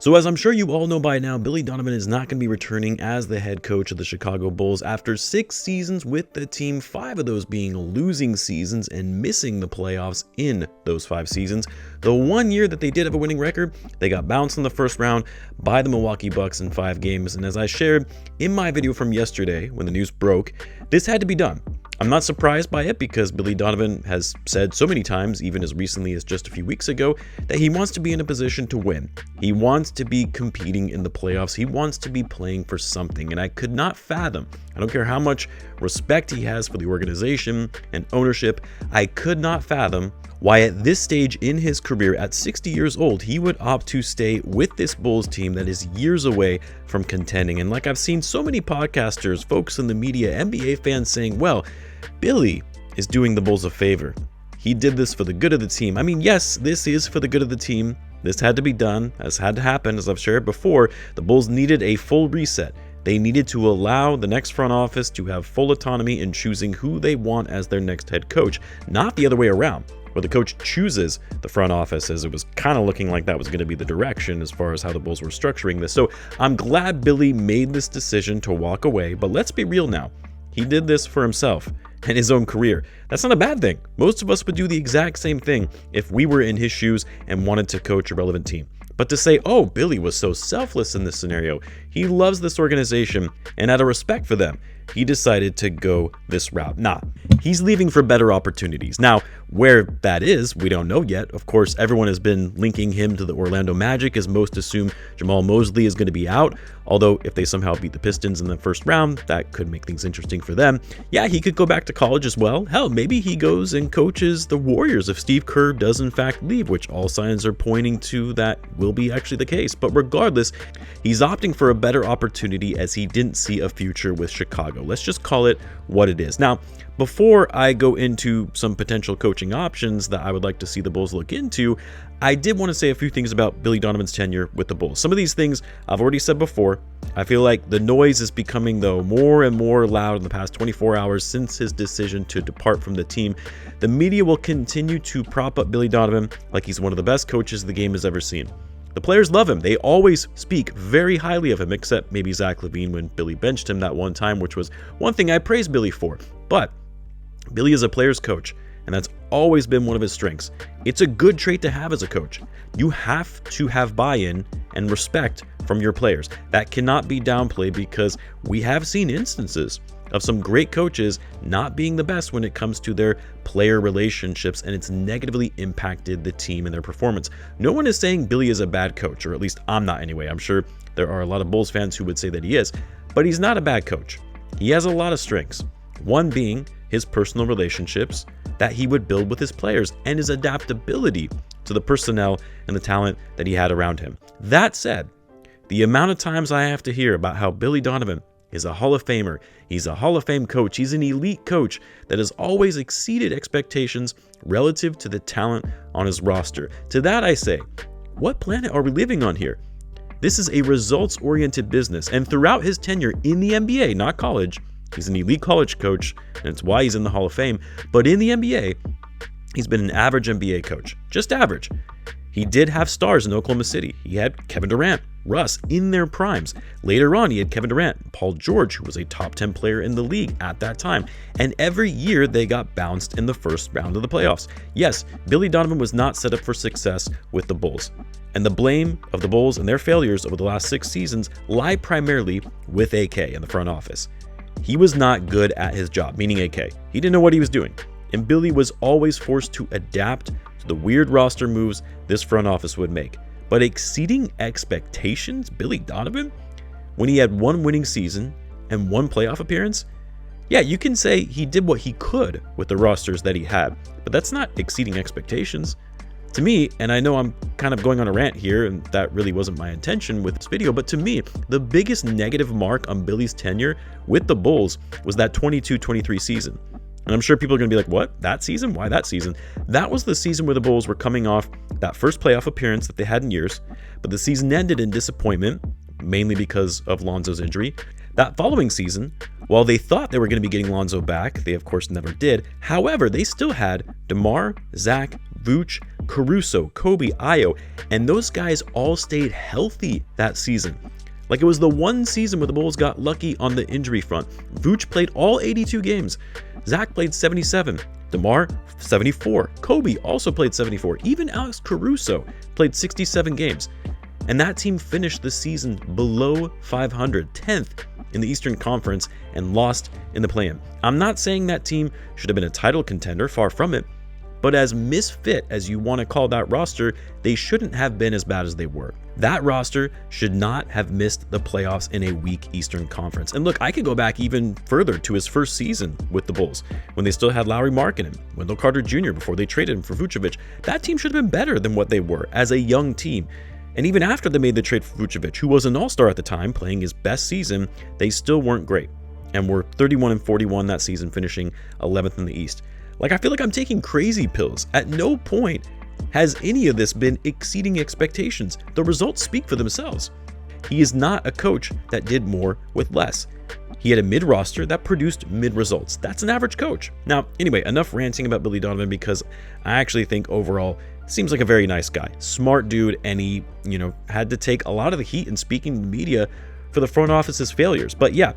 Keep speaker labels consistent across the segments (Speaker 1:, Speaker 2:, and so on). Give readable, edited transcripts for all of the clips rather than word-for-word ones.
Speaker 1: So as I'm sure you all know by now, Billy Donovan is not going to be returning as the head coach of the Chicago Bulls after 6 seasons with the team, 5 of those being losing seasons and missing the playoffs in those 5 seasons. The 1 year that they did have a winning record, they got bounced in the first round by the Milwaukee Bucks in 5 games. And as I shared in my video from yesterday when the news broke, this had to be done. I'm not surprised by it because Billy Donovan has said so many times, even as recently as just a few weeks ago, that he wants to be in a position to win. He wants to be competing in the playoffs. He wants to be playing for something. And I could not fathom, I don't care how much respect he has for the organization and ownership, I could not fathom why at this stage in his career, at 60 years old, he would opt to stay with this Bulls team that is years away from contending. And like I've seen so many podcasters, folks in the media, NBA fans saying, well, Billy is doing the Bulls a favor. He did this for the good of the team. I mean, yes, this is for the good of the team. This had to be done, as had to happen, as I've shared before. The Bulls needed a full reset. They needed to allow the next front office to have full autonomy in choosing who they want as their next head coach, not the other way around, where the coach chooses the front office, as it was kind of looking like that was going to be the direction as far as how the Bulls were structuring this. So I'm glad Billy made this decision to walk away, but let's be real now. He did this for himself and his own career. That's not a bad thing. Most of us would do the exact same thing if we were in his shoes and wanted to coach a relevant team. But to say, oh, Billy was so selfless in this scenario, he loves this organization, and out of respect for them, he decided to go this route. Nah, he's leaving for better opportunities. Now, where that is, we don't know yet. Of course, everyone has been linking him to the Orlando Magic, as most assume Jamal Mosley is going to be out. Although, if they somehow beat the Pistons in the first round, that could make things interesting for them. Yeah, he could go back to college as well. Hell, maybe he goes and coaches the Warriors if Steve Kerr does in fact leave, which all signs are pointing to that will be actually the case. But regardless, he's opting for a better opportunity as he didn't see a future with Chicago. Let's just call it what it is. Now, before I go into some potential coaching options that I would like to see the Bulls look into, I did want to say a few things about Billy Donovan's tenure with the Bulls. Some of these things I've already said before. I feel like the noise is becoming, though, more and more loud in the past 24 hours since his decision to depart from the team. The media will continue to prop up Billy Donovan like he's one of the best coaches the game has ever seen. The players love him. They always speak very highly of him, except maybe Zach LaVine when Billy benched him that one time, which was one thing I praised Billy for. But Billy is a player's coach, and that's always been one of his strengths. It's a good trait to have as a coach. You have to have buy-in and respect from your players. That cannot be downplayed because we have seen instances of some great coaches not being the best when it comes to their player relationships, and it's negatively impacted the team and their performance. No one is saying Billy is a bad coach, or at least I'm not anyway. I'm sure there are a lot of Bulls fans who would say that he is, but he's not a bad coach. He has a lot of strengths, one being his personal relationships that he would build with his players and his adaptability to the personnel and the talent that he had around him. That said, the amount of times I have to hear about how Billy Donovan is a Hall of Famer, he's a Hall of Fame coach, he's an elite coach that has always exceeded expectations relative to the talent on his roster. To that I say, what planet are we living on here? This is a results-oriented business, and throughout his tenure in the NBA, not college, he's an elite college coach, and it's why he's in the Hall of Fame, but in the NBA, he's been an average NBA coach, just average. He did have stars in Oklahoma City. He had Kevin Durant, Russ in their primes. Later on, he had Kevin Durant, Paul George, who was a top 10 player in the league at that time. And every year they got bounced in the first round of the playoffs. Yes, Billy Donovan was not set up for success with the Bulls. And the blame of the Bulls and their failures over the last 6 seasons lie primarily with AK in the front office. He was not good at his job, meaning AK. He didn't know what he was doing. And Billy was always forced to adapt to the weird roster moves this front office would make. But exceeding expectations, Billy Donovan, when he had 1 winning season and 1 playoff appearance? Yeah, you can say he did what he could with the rosters that he had, but that's not exceeding expectations. To me, and I know I'm kind of going on a rant here, and that really wasn't my intention with this video, but to me, the biggest negative mark on Billy's tenure with the Bulls was that 22-23 season. And I'm sure people are going to be like, what? That season? Why that season? That was the season where the Bulls were coming off that first playoff appearance that they had in years, but the season ended in disappointment, mainly because of Lonzo's injury. That following season, while they thought they were going to be getting Lonzo back, they of course never did. However, they still had DeMar, Zach, Vooch, Caruso, Kobe, Ayo, and those guys all stayed healthy that season. Like, it was the one season where the Bulls got lucky on the injury front. Vooch played all 82 games. Zach played 77. DeMar, 74. Kobe also played 74. Even Alex Caruso played 67 games. And that team finished the season below 500, 10th in the Eastern Conference, and lost in the play-in. I'm not saying that team should have been a title contender, far from it, but as misfit as you want to call that roster, they shouldn't have been as bad as they were. That roster should not have missed the playoffs in a weak Eastern Conference. And look, I could go back even further to his first season with the Bulls, when they still had Lowry Markkanen, Wendell Carter Jr. before they traded him for Vucevic. That team should have been better than what they were as a young team. And even after they made the trade for Vucevic, who was an all-star at the time, playing his best season, they still weren't great, and were 31-41 that season, finishing 11th in the East. Like, I feel like I'm taking crazy pills. At no point has any of this been exceeding expectations. The results speak for themselves. He is not a coach that did more with less. He had a mid-roster that produced mid-results. That's an average coach. Now, anyway, enough ranting about Billy Donovan, because I actually think overall seems like a very nice guy, smart dude, and he, had to take a lot of the heat in speaking to the media for the front office's failures. But yeah,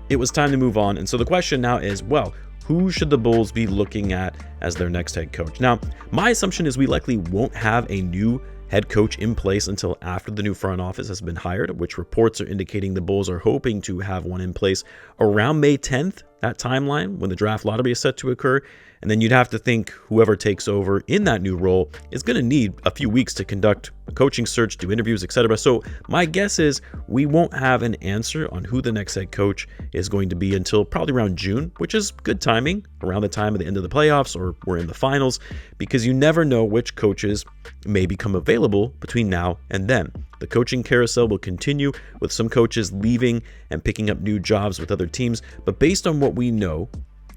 Speaker 1: it was time to move on. And so the question now is, well, who should the Bulls be looking at as their next head coach? Now, my assumption is we likely won't have a new head coach in place until after the new front office has been hired, which reports are indicating the Bulls are hoping to have one in place around May 10th, that timeline when the draft lottery is set to occur. And then you'd have to think whoever takes over in that new role is going to need a few weeks to conduct a coaching search, do interviews, etc. So my guess is we won't have an answer on who the next head coach is going to be until probably around June, which is good timing, around the time of the end of the playoffs, or we're in the finals, because you never know which coaches may become available between now and then. The coaching carousel will continue, with some coaches leaving and picking up new jobs with other teams, but based on what we know,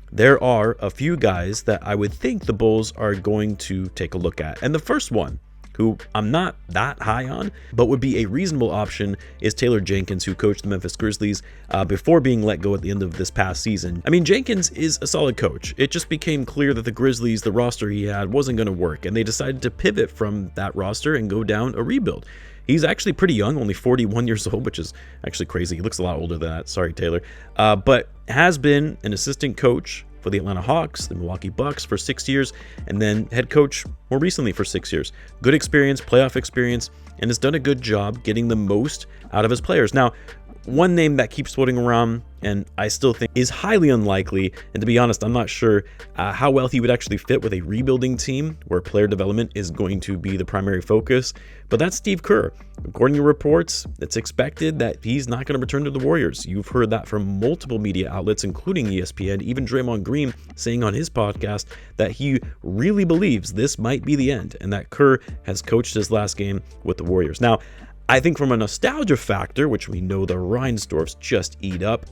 Speaker 1: there are a few guys that I would think the Bulls are going to take a look at. And the first one, who I'm not that high on, but would be a reasonable option, is Taylor Jenkins, who coached the Memphis Grizzlies before being let go at the end of this past season. I mean, Jenkins is a solid coach. It just became clear that the Grizzlies, the roster he had, wasn't going to work, and they decided to pivot from that roster and go down a rebuild. He's actually pretty young, only 41 years old, which is actually crazy. He looks a lot older than that. Sorry, Taylor. But has been an assistant coach for the Atlanta Hawks, the Milwaukee Bucks for 6 years, and then head coach more recently for 6 years. Good experience, playoff experience, and has done a good job getting the most out of his players. Now, one name that keeps floating around, and I still think is highly unlikely, and to be honest, I'm not sure how well he would actually fit with a rebuilding team where player development is going to be the primary focus, but that's Steve Kerr. According to reports, it's expected that he's not going to return to the Warriors. You've heard that from multiple media outlets, including ESPN, even Draymond Green saying on his podcast that he really believes this might be the end, and that Kerr has coached his last game with the Warriors. Now, I think from a nostalgia factor, which we know the Reinsdorfs just eat up,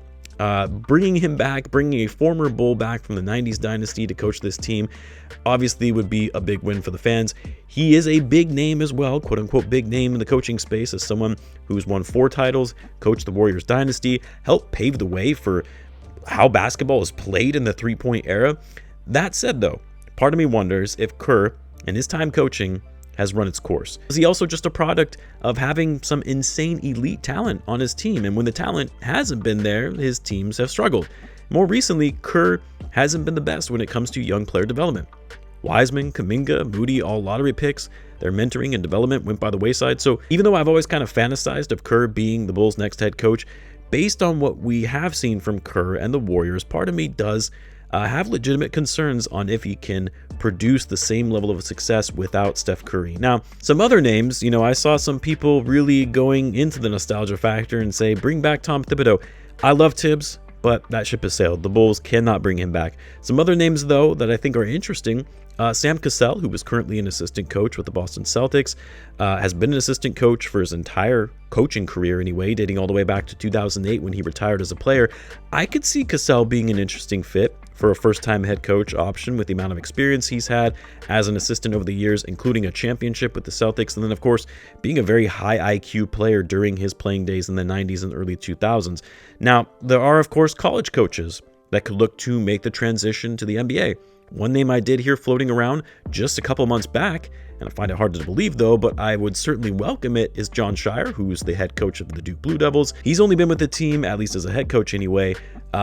Speaker 1: bringing him back, bringing a former Bull back from the 90s dynasty to coach this team, obviously would be a big win for the fans. He is a big name as well, quote unquote big name in the coaching space, as someone who's won 4 titles, coached the Warriors dynasty, helped pave the way for how basketball is played in the three-point era. That said, though, part of me wonders if Kerr and his time coaching has run its course. Is he also just a product of having some insane elite talent on his team? And when the talent hasn't been there, his teams have struggled. More recently, Kerr hasn't been the best when it comes to young player development. Wiseman, Kuminga, Moody, all lottery picks. Their mentoring and development went by the wayside. So even though I've always kind of fantasized of Kerr being the Bulls' next head coach, based on what we have seen from Kerr and the Warriors, part of me does have legitimate concerns on if he can produce the same level of success without Steph Curry. Now, some other names, I saw some people really going into the nostalgia factor and say, bring back Tom Thibodeau. I love Tibbs, but that ship has sailed. The Bulls cannot bring him back. Some other names, though, that I think are interesting. Sam Cassell, who was currently an assistant coach with the Boston Celtics, has been an assistant coach for his entire coaching career anyway, dating all the way back to 2008 when he retired as a player. I could see Cassell being an interesting fit for a first-time head coach option with the amount of experience he's had as an assistant over the years, including a championship with the Celtics, and then, of course, being a very high IQ player during his playing days in the 90s and early 2000s. Now, there are, of course, college coaches that could look to make the transition to the NBA. One name I did hear floating around just a couple months back, and I find it hard to believe though, but I would certainly welcome it, is Jon Scheyer, who's the head coach of the Duke Blue Devils. He's only been with the team, at least as a head coach anyway,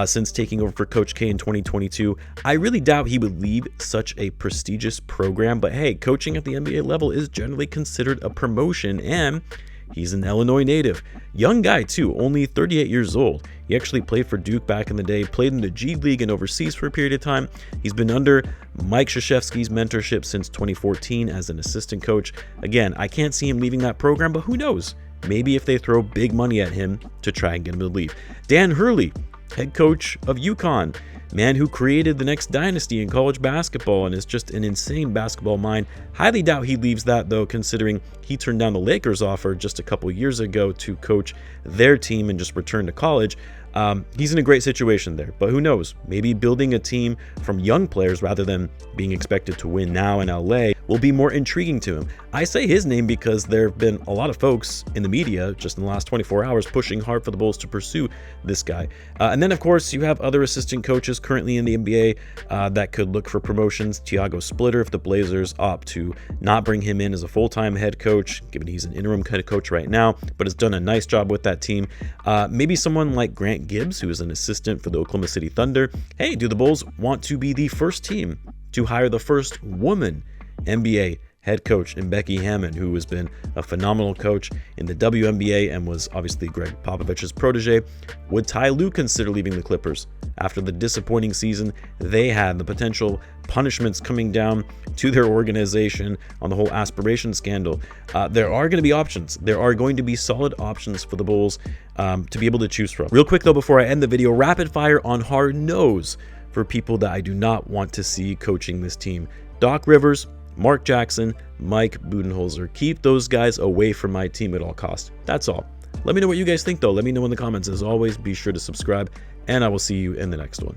Speaker 1: since taking over for Coach K in 2022. I really doubt he would leave such a prestigious program, but hey, coaching at the NBA level is generally considered a promotion, and he's an Illinois native. Young guy too, only 38 years old. He actually played for Duke back in the day, played in the G League and overseas for a period of time. He's been under Mike Krzyzewski's mentorship since 2014 as an assistant coach. Again, I can't see him leaving that program, but who knows? Maybe if they throw big money at him to try and get him to leave. Dan Hurley, head coach of UConn, man who created the next dynasty in college basketball and is just an insane basketball mind. Highly doubt he leaves that though, considering he turned down the Lakers offer just a couple years ago to coach their team and just return to college. He's in a great situation there, but who knows? Maybe building a team from young players rather than being expected to win now in LA will be more intriguing to him. I say his name because there have been a lot of folks in the media just in the last 24 hours pushing hard for the Bulls to pursue this guy. And then of course you have other assistant coaches currently in the NBA that could look for promotions. Tiago Splitter, if the Blazers opt to not bring him in as a full-time head coach, given he's an interim head coach right now, but has done a nice job with that team. Maybe someone like Grant Gibbs, who is an assistant for the Oklahoma City Thunder. Hey, do the Bulls want to be the first team to hire the first woman NBA head coach in Becky Hammon, who has been a phenomenal coach in the WNBA and was obviously Greg Popovich's protege? Would Ty Lue consider leaving the Clippers after the disappointing season they had, the potential punishments coming down to their organization on the whole aspiration scandal? There are going to be options. There are going to be solid options for the Bulls to be able to choose from. Real quick though, before I end the video, rapid fire on hard no's for people that I do not want to see coaching this team. Doc Rivers, Mark Jackson, Mike Budenholzer. Keep those guys away from my team at all costs. That's all. Let me know what you guys think though. Let me know in the comments. As always, be sure to subscribe, and I will see you in the next one.